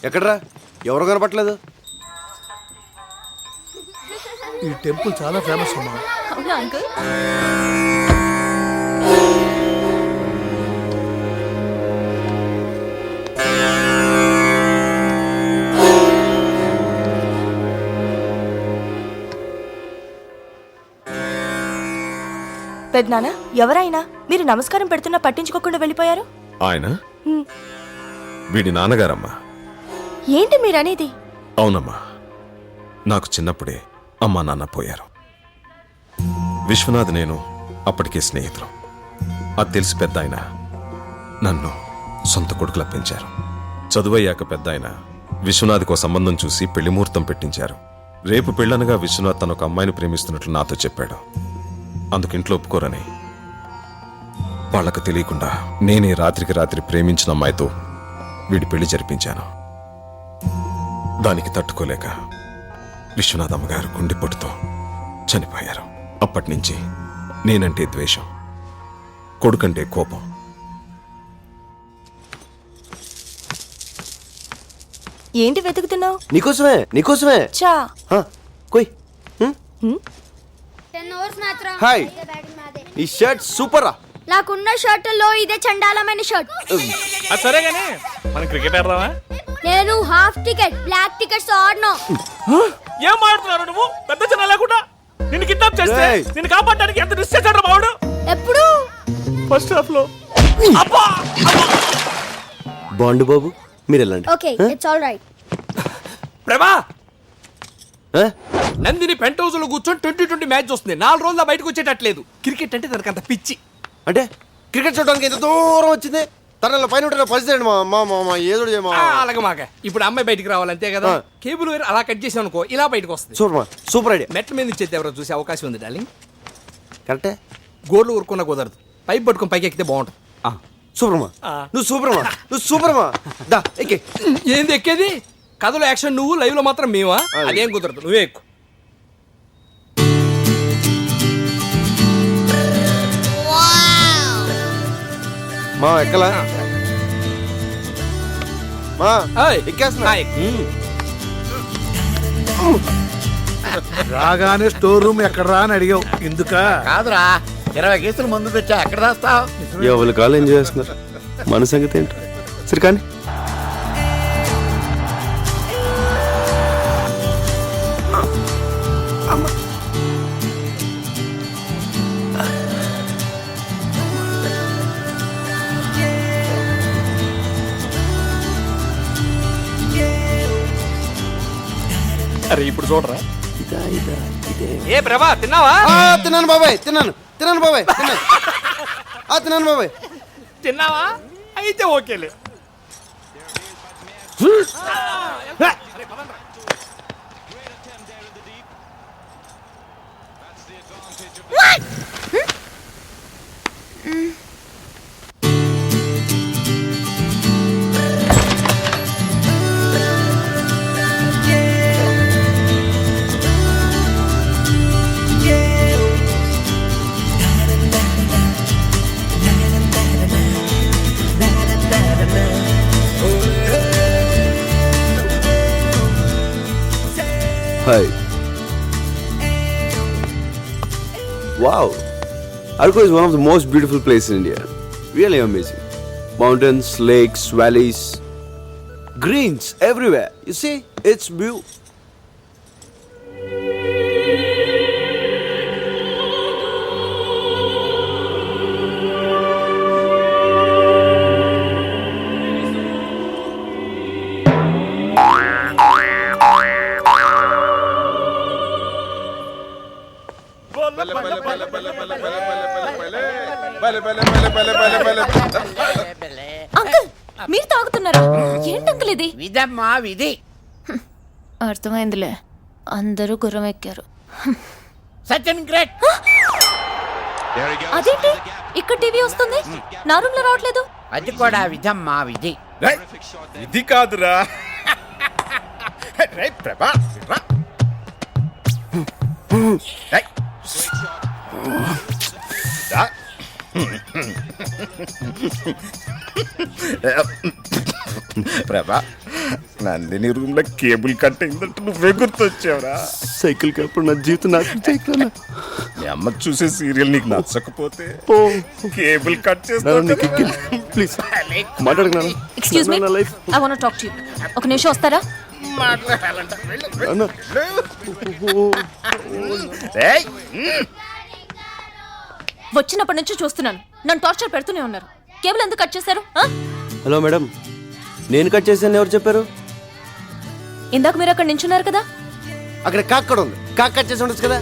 ఎక్కడ్రా? ఎవరు కనపట్లేదు? ఈ టెంపుల్ చాలా ఫేమస్ అమ్మా. అవునా అంకుల్? పెద్దనాన్న, ఎవరైనా మీరు నమస్కారం పెడుతున్నా పట్టించుకోకుండా వెళ్ళిపోయారు. ఆయన వీడి నాన్నగారమ్మా. ఏంటి మీరనేది? అవునమ్మా, నాకు చిన్నప్పుడే అమ్మా నాన్న పోయారు. విశ్వనాథ్ నేను అప్పటికే స్నేహితులు. అది తెలిసి పెద్ద ఆయన నన్ను సొంత కొడుకులా పెంచారు. చదువయ్యాక పెద్ద ఆయన విశ్వనాథ్కో సంబంధం చూసి పెళ్లి ముహూర్తం పెట్టించారు. రేపు పెళ్ళనగా విశ్వనాథ్ తన ఒక అమ్మాయిని ప్రేమిస్తున్నట్లు నాతో చెప్పాడు. అందుకు ఇంట్లో ఒప్పుకోరని వాళ్ళకు తెలియకుండా నేనే రాత్రికి రాత్రి ప్రేమించిన అమ్మాయితో వీడి పెళ్లి జరిపించాను. దానికి తట్టుకోలేక విశ్వనాథ్ అమ్మగారు గుండెపోటుతో చనిపోయారు. అప్పటి నుంచి నేనంటే ద్వేషం, కొడుకంటే కోపం. ఏంటి వెతుకుతున్నావు? నీకోసమే చా కొయ్. హాయ్, ఈ షర్ట్ సూపర్ రా. నాకున్న షర్టుల్లో ఇదే చండాలమైన షర్ట్. సరే గానీ మనం క్రికెట్ ఆడదామా? నేను హాఫ్ టికెట్ బ్లాక్ టికెట్స్ ఆడను. ఏం మాడుతున్నారు నువ్వు? పెద్ద చిన్న లేకుండా నిన్ను కిడ్నాప్ చేస్తే నిన్ను కాపాడడానికి ఎంత రిస్క్ చేశాడు బావుడు. ఎప్పుడు? ఫస్ట్ హాఫ్ లో. బాండు బాబు, మీరు వెళ్ళండి. Okay, it's all right. ప్రభా, నందిని పెంట్ హౌస్ లో కూర్చొని 2020 మ్యాచ్ వస్తుంది. 4 రోజుల బయటకు వచ్చేటట్లేదు. క్రికెట్ అంటే తనకు అంత పిచ్చి. అంటే క్రికెట్ చూడడానికి ఎంత దూరం వచ్చింది? తన పైన ఉంటే పరిస్థితి మా ఏదో అలాగే మాక. ఇప్పుడు అమ్మాయి బయటికి రావాలంతే కదా. కేబుల్ వేరు అలా కట్ చేసాం అనుకో, ఇలా బయటకు వస్తుంది. Super idea. మెట్ల మీద ఇచ్చేది ఎవరో చూసే అవకాశం ఉంది డార్లింగ్. కరెక్టే. గోర్లు ఊరుకున్నా కుదరదు. పైప్ పట్టుకుని పైకి ఎక్కితే బాగుంటుంది. నువ్వు సూపర్మా. దా ఎక్కే. ఏంది ఎక్కేది? కథలో యాక్షన్ నువ్వు, లైవ్ లో మాత్రం మేమా? అదేం కుదరదు, నువ్వే ఎక్కువ. మా ఎక్కలా మా ఎక్కేస్తున్నా. రాగానే స్టోర్ రూమ్ ఎక్కడరా అని అడిగావు. ఎందుక? కాదురా, 20 కేసులు ముందు తెచ్చా. ఎక్కడ రాస్తావు? ఎవరి కాలు ఏం చేస్తున్నారు? మన సంగతి ఏంటి? సరే కానీ అరే ఇప్పుడు చూడరా. ఏ ప్రభా, తిన్నావా? తిన్నాను బాబాయ్. తిన్నాను బాబాయ్. తిన్నావా? అయితే ఓకేలే. Hi. Wow. Arco is one of the most beautiful places in India. Really amazing. Mountains, lakes, valleys, greens everywhere. You see, it's beautiful. Uncle, మీరు తాగుతున్నారా? ఏంటి అంకుల్ ఇది? విధమ్మా విధి. అర్థమైందిలే, అందరూ గుర్రం ఎక్కారు. సచిన్ గ్రేట్. అదేంటి ఇక్కడ టీవీ వస్తుంది, నా రూమ్ లో రావట్లేదు? అది కూడా విధమ్మా విధి. ఇది కాదురా. ప్రభా ప్రభా, నందిని రూమ్ లో కేబుల్ కట్ అయిందంటే నువ్వే గుర్తొచ్చావురా. సైకిల్ కప్పుడు నా జీవితం నాకు సైకిల్ మీ అమ్మ చూసే సీరియల్ నీకు నచ్చకపోతే కేబుల్ కట్ ప్లీజ్ మాట్లాడుకున్నాను. Excuse me, life I want talk to you. ఒక నిమిషం వస్తారా? వచ్చినప్పటి నుంచి చూస్తున్నాను, నన్ను టార్చర్ పెడుతూనే ఉన్నారు. కేబుల్ ఎందుకు కట్ చేశారు? హలో మేడం, నేను కట్ చేశాను ఎవరు చెప్పారు? ఇందాక మీరు అక్కడ నించున్నారు కదా. అక్కడ కాక్కడ ఉంది, కాక్ కట్ చేసి ఉండొచ్చు కదా.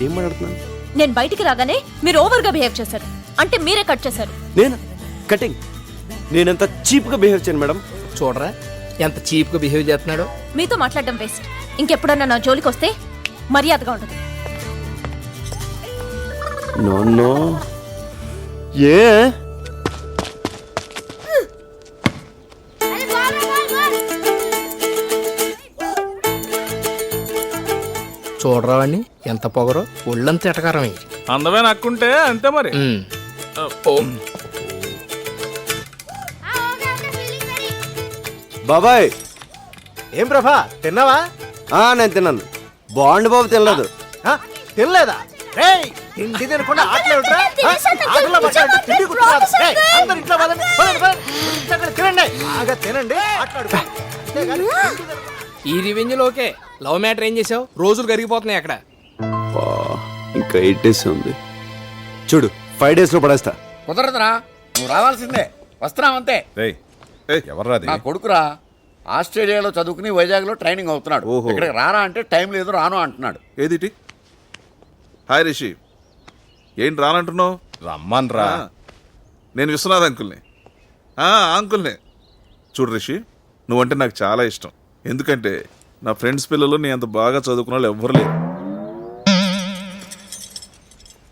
ఏం మాట్లాడుతున్నాను? నేను బయటికి రాగానే మీరు ఓవర్ గా బిహేవ్ చేశారు, అంటే మీరే కట్ చేశారు. నేను కటింగ్? నేనంత చీప్ గా బిహేవ్ చేయను మేడం. చూడరా ఎంత చీప్ గా బిహేవ్ చేస్తున్నాడో. మీతో మాట్లాడడం వేస్ట్. ఇంకెప్పుడన్నా నా జోలికి వస్తే మర్యాదగా ఉండదు. No no. ఏ చూడరా వాడిని ఎంత పొగరో, ఒళ్ళంత ఎటకారమే. అందమే నక్కుంటే అంతే మరి. బాబాయ్, ఏం ప్రభా తిన్నావా? నేను తిన్నాను. బాండ్ బాబు తినలేదు. తినలేదా? తిండి తినకుండా ఆటలు ఏమిట్రా? ఆటల్లో పడ్డారంటే తిండి గుర్తురాదు. అందరూ ఇంట్లో పదండి, పదండి, పదండి. తినండి, బాగా తినండి, ఆటలాడుకో. ఈ రివెంజ్ లోకే లవ్ మ్యాటర్ ఏం చేసావు? రోజులు కరిగిపోతున్నాయి అక్కడ. ఇంకా 8 days ఉంది. చూడు 5 days లో పడేస్తా. కుదరదురా, నువ్వు రావాల్సిందే. వస్తున్నావంతే. ఎవర్రాది? నా కొడుకురా, ఆస్ట్రేలియాలో చదువుకుని వైజాగ్లో ట్రైనింగ్ అవుతున్నాడు. ఓహో. ఇక్కడికి రారా అంటే టైం లేదు, రాను అంటున్నాడు. ఏదిటి? హాయ్ రిషి, ఏంటి రానంటున్నావు? రమ్మన్ రా. నేను విశ్వనాథ్ అంకుల్ని. అంకుల్ని. చూడు రిషి, నువ్వంటే నాకు చాలా ఇష్టం. ఎందుకంటే నా ఫ్రెండ్స్ పిల్లలు నీ అంత బాగా చదువుకున్న వాళ్ళు ఎవ్వరు లేరు.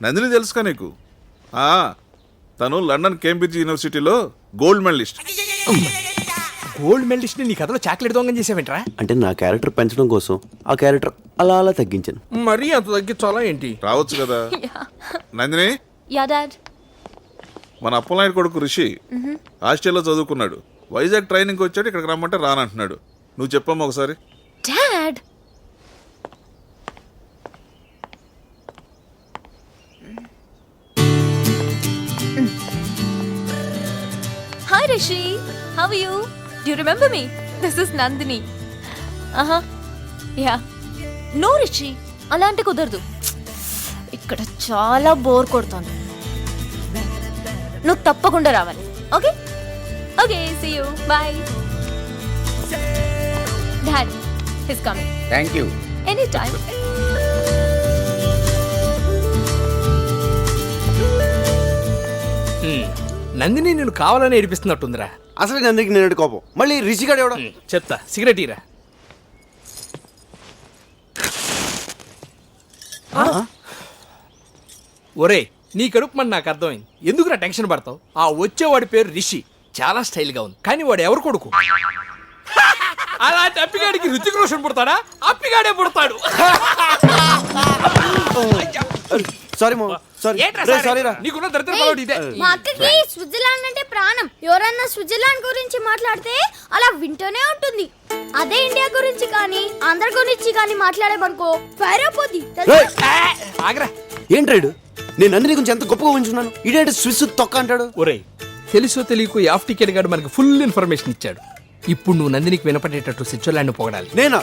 నందిని తెలుసుకా నీకు? తను లండన్ కేంబ్రిడ్జ్ యూనివర్సిటీలో గోల్డ్ మెడలిస్ట్. గోల్డ్ మెడలిస్ట్ నీ కథలో చాక్లెట్ దొంగం చేసావేంట్రా? అంటే నా క్యారెక్టర్ పెంచడం కోసం ఆ క్యారెక్టర్ అలా అలా తగ్గించాను. మరీ అంత తగ్గించాలా ఏంటి? రావచ్చు కదా. Nandini, yeah dad. మన అప్పలనాయుడు కొడుకు రిషి ఆస్ట్రేలియాలో చదువుకున్నాడు. వైజాగ్ ట్రైనింగ్ వచ్చాడు, ఇక్కడికి రమ్మంటే రానంటున్నాడు. నువ్వు చెప్పమ్మా ఒకసారి. Dad, hi Rishi, how are you? Do you remember me? This is Nandini. Yeah. No Rishi, అలాంటి కుదరదు. ఇక్కడ చాలా బోర్ కొడుతోంది. నువ్వు తప్పకుండా రావాలి. Okay okay, see you, bye. Dad, he's coming. Thank you. Any time. Nandini నేను కావాలని ఏడిపిస్తున్నట్టుందిరా. అసలు నందికి నేను కోపం, మళ్ళీ రిషిగాడు ఎవడో. చెప్తా, సిగరెట్ ఇరా. ఒరే, నీ కడుపు మన నాకు అర్థమైంది. ఎందుకు నా టెన్షన్ పడతావు? ఆ వచ్చేవాడి పేరు రిషి, చాలా స్టైల్ గా ఉంది. కానీ వాడు ఎవరు కొడుకు? అలాంటి అప్పిగాడికి రుచిక రోషన్ పుడతాడా? అప్పిగాడే పుడతాడు. సారీ మో, సారీ. సారీ రా. నీకున్న దరిద్ర పడవడు ఇదే. మా అక్కకి స్విట్జర్లాండ్ అంటే ప్రాణం. ఎవరన్నా స్విట్జర్లాండ్ గురించి మాట్లాడితే అలా వింటూనే ఉంటుంది. అదే ఇండియా గురించి కానీ ఆంధ్ర గురించి కానీ మాట్లాడేమనుకో ఫైర్ అయిపోద్ది. ఆగరా. ఏంట్రాడు, నేను నందిని గురించి ఎంత గొప్పగా ఉంచున్నాను, ఇదేంటి స్విస్ తొక్క అంటాడు. ఒరే, తెలుసో తెలియకు యాఫ్ టికెట్ గాడు మనకి ఫుల్ ఇన్ఫర్మేషన్ ఇచ్చాడు. ఇప్పుడు నువ్వు నందినికి వినపడేటట్టు స్విట్జర్లాండ్ పొగడాలి. నేనా?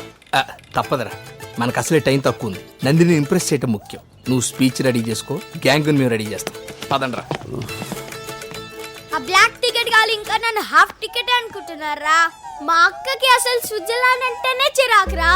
తప్పదురా, మనకు అసలే టైం తక్కువ ఉంది. నందిని ఇంప్రెస్ చేయటం ముఖ్యం. నువ్వు స్పీచ్ రెడీ చేసుకో, గ్యాంగ్ మేము రెడీ చేస్తాం. పదండ్రా. ఆ బ్లాక్ టికెట్ కాదు, ఇంకా నన్ను హాఫ్ టికెట్ అనుకుంటున్నారా? మా అక్కకి అసలు స్విట్జర్లాండ్ అంటేనే చిరాకురా.